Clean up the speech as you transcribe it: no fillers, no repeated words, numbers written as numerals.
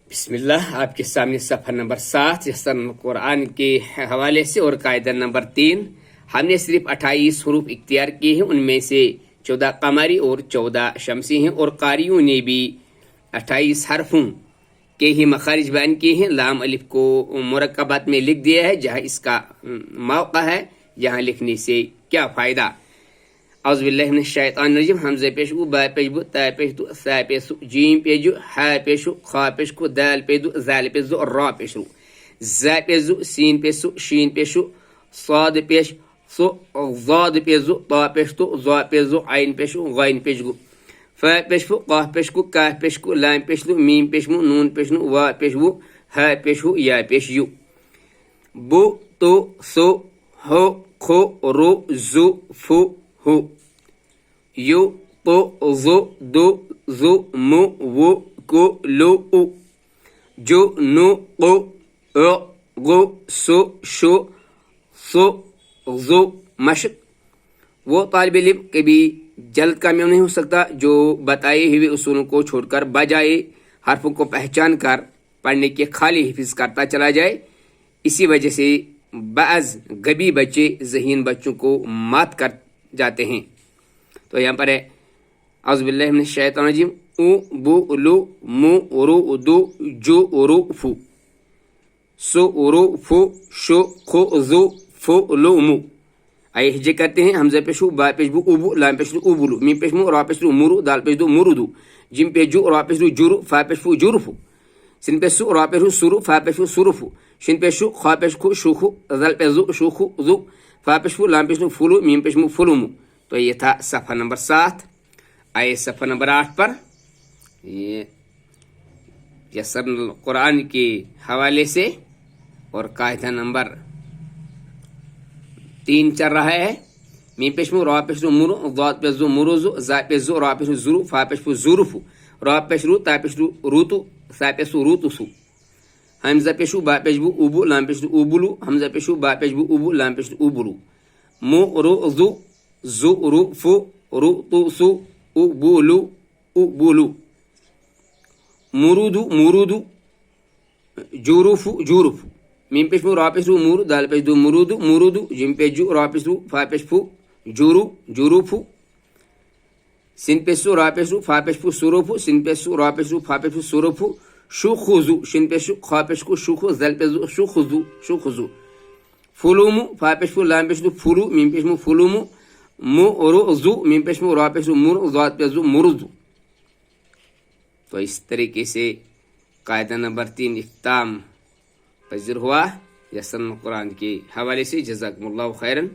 बिस्मिल्लाह। आपके सामने सफ़र नंबर 7 यसन कुरान के हवाले से और कायदा नंबर 3। हमने सिर्फ 28 हरूफ इख्तियार किए हैं, उनमें से 14 कमरी और 14 शमसी हैं, और कारियों ने भी 28 हरफों के ही मखारिज बयान किए हैं। लाम अलिफ को मुरक्कबात में लिख दिया है, जहाँ इसका मौका है, यहाँ लिखने से क्या फ़ायदा। औज़ुबिल्लाहि मिनश शैतानिर रजीम। हमज़े पेशु, बा पेशु, ता पेशु, सा पेशु, जीम पेशु, हा पेशु, खा पेशु, दाल पेशु, जाल पेशु और रा पेशु, जा पेशु, सीन पेशु, शीन पेशु, साद पेश सो, ज़ाद पेशु, ता पेशु, ज़ा पेशु, आइन पेशु, गाइन पेशु, फा पेशु, काफ पेशु, काफ पेशु, लाम पेशु, मीम पेशु, नून पेशु, वा पेशु, हा पेशु, या पेशु, बु तो सो हो खो रो जु फु हु, यू तो जो दो जो मु वो को लो उ, जो नो को गो सो शो सो जो मशक। वो तालिब इल्म कभी जल्द कामयाब नहीं हो सकता जो बताए हुए उसूलों को छोड़कर बजाय हरफों को पहचान कर पढ़ने के खाली हिफ्ज करता चला जाए। इसी वजह से बाज़ गबी बच्चे ज़हीन बच्चों को मात कर जाते हैं। तो यहाँ पर है औज़ुबिल्लाहि मिनश शैतानिर रजीम। उ बु लु मु रु दु जो रु फु, सो रु फु शो खो जु फु लु मु। आइए हिज्जे करते हैं। हमज़ा पेशु, बा पेशु, उबु, लाम पेशु, उबुलु, मीम पेशु, रा पेशु, मुरु, दाल पेशु, मुरुदु, जिम पेजु, रा पेशु, जुरु, फा पेशु, जुरुफु, सिन पेशु, रा पेशु, सुरु, फा पेशु, सुरुफु, शिन पेशु, खा पेशु, शुखु, दाल पेशु, शुखु जु, फा पेशु, लाम पेशु, फुलु, मीम पेशु, फुलुमु। तो ये था सफ़ा नंबर 7। आइए सफ़ा नंबर 8 पर। ये यसन कुरान के हवाले से और कायदा नंबर 3 चल रहा है। मीम पेशु, रा पेशु, मुरु, ज़ाद पेशु, मुरुजु, जा पेशु, रा पेशु, जुरु, फा पेशु, जुरुफु, रा पेशु, ता पेशु, रुतु, सा पेशु, रुतुसु, हमज़ा पेशु, बा पेशु, उबु, लाम पेशु, उबुलु, हमज़ा पेशु, बा पेशु, उबु, लाम पेशु, उबुलु, मु रु जु जु रु फु रु तु सु उबुलु उबुलु, मुरुदु मुरुदु, जुरुफु जुरुफु, मीम पेशु, रा पेशु, मुरु, दाल पेशु, मुरुदु मुरुदु, जिम पेजु, रा पेशु, फा पेशु, जुरु जुरुफु, सिन पेशु, रा पेशु, फा पेशु, सुरुफु, सिन पेशु, रा पेशु, फा पेशु, सुरुफु, शुखुजु, शिन पेशु, खा पेशु, शुखु, दाल पेशु, शुखुजु शुखुजु, फुलुमु, फा पेशु, लाम पेशु, फुलु, मीम पेशु, फुलुमु, मु रु जु, मीम पेशु, रा पेशु, मुरु, ज़ाद पेशु, मुरुजु। तो इस तरीके से कायदा नंबर 3 इख्तिताम पज़ीर हुआ यसन कुरान के हवाले से। जज़ाकुमुल्लाहु खैरन।